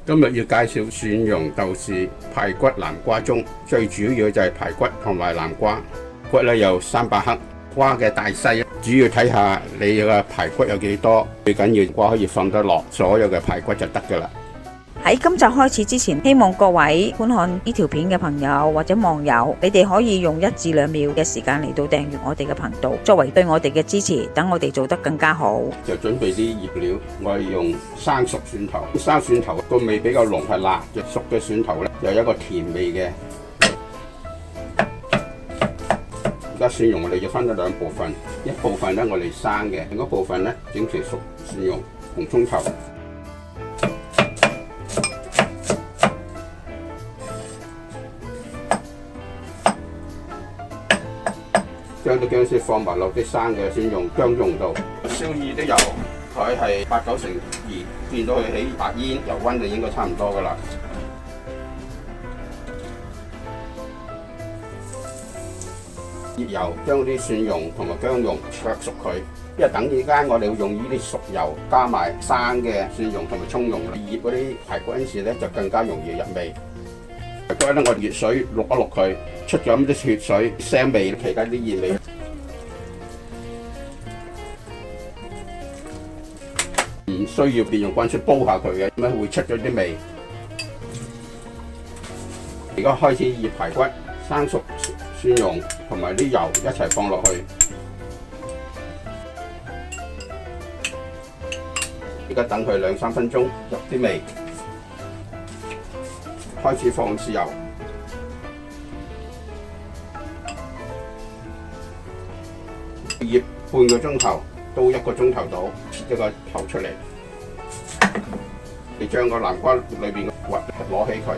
今日要介紹蒜蓉豆豉排骨南瓜盅，最主要就係排骨同埋南瓜。骨咧有300克，瓜嘅大細主要睇下你嘅排骨有幾多，最緊要瓜可以放得落所有嘅排骨就得㗎啦。喺今集開始之前，希望各位觀看呢條片嘅朋友或者網友，你哋可以用1至2秒嘅時間嚟到訂閱我哋嘅頻道，作為對我哋嘅支持，等我哋做得更加好。就準備啲醃料，我係用生熟蒜頭，生蒜頭個味比較濃，係辣嘅。熟嘅蒜頭咧有一個甜味嘅。而家蒜蓉我哋要分咗2部分，一部分咧我哋生嘅，另一部分咧整成熟蒜蓉紅葱頭。將啲薑絲放埋落啲生嘅蒜蓉薑蓉度，燒熱啲油，佢係8、9成熱，見到佢起白煙，油溫就應該差唔多噶啦。熱油將啲蒜蓉同埋薑蓉灼熟佢，因為等陣間我哋會用呢啲熟油加埋生嘅蒜蓉同埋葱蓉，醃嗰啲排骨嗰陣時咧就更加容易入味。排骨咧我熱水淥一淥佢，出咗咁啲血水腥味，其他啲熱味。唔需要變用滾水煲下佢嘅，咁樣會出咗啲味。而家開始醃排骨，生熟蒜蓉同埋啲油一齊放落去。而家等佢2、3分鐘入啲味，開始放豉油。醃半個鐘頭到1個鐘頭度，切一個頭出嚟。你將個南瓜裏邊嘅核攞起佢，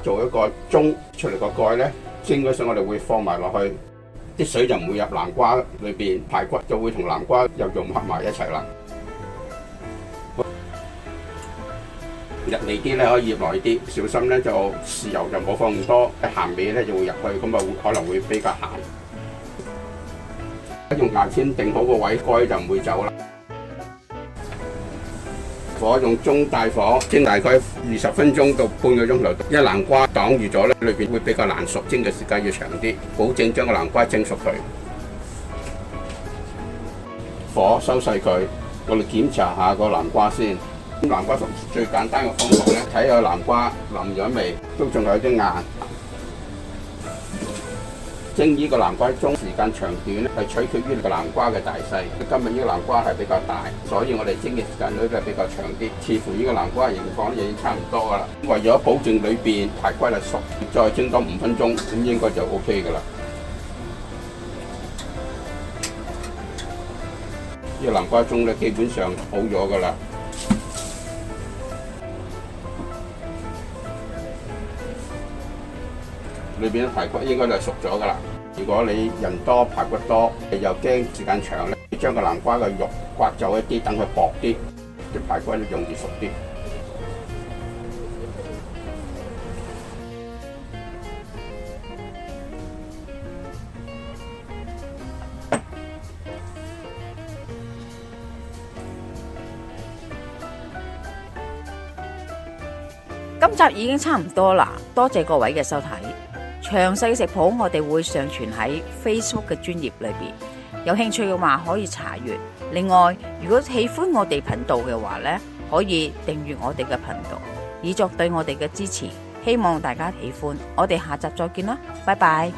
做一個盅出嚟個蓋咧，蒸嗰時我哋會放埋落去，啲水就唔會入南瓜裏邊，排骨就會同南瓜又融合埋一齊啦。入嚟啲咧可以醃耐啲，小心咧就豉油就唔好放咁多，鹹味咧就會入去，咁啊可能會比較鹹。用牙籤定好個位，蓋就唔會走啦。火用中大火蒸大概20分鐘到半個鐘頭，因為南瓜擋住咗咧，裏邊會比較難熟，蒸嘅時間要長啲，保證將個南瓜蒸熟佢。火收細佢，我哋檢查下個南瓜先。南瓜熟最簡單嘅方法咧，睇下南瓜腍咗未，都仲有啲硬。蒸呢個南瓜盅時間長短咧，係取決於個南瓜嘅大細。今日呢個南瓜係比較大，所以我哋蒸嘅時間咧就比較長啲。似乎呢個南瓜形狀咧已經差唔多噶啦。為咗保證裏邊排骨係熟，再蒸多5分鐘，咁應該就 OK 噶啦。呢個南瓜盅咧基本上好咗噶啦。裏邊啲排骨應該就係熟咗㗎啦。如果你人多排骨多，又驚時間長咧，你將個南瓜嘅肉刮走一啲，等佢薄啲，啲排骨容易熟啲。今集已經差唔多啦，多謝各位嘅收睇。詳細食譜我哋會上傳喺 Facebook 嘅專頁裏邊，有興趣嘅話可以查閱。另外，如果喜歡我哋頻道嘅話呢，可以訂閱我哋嘅頻道，以作對我哋嘅支持。希望大家喜歡，我哋下集再見啦，拜拜。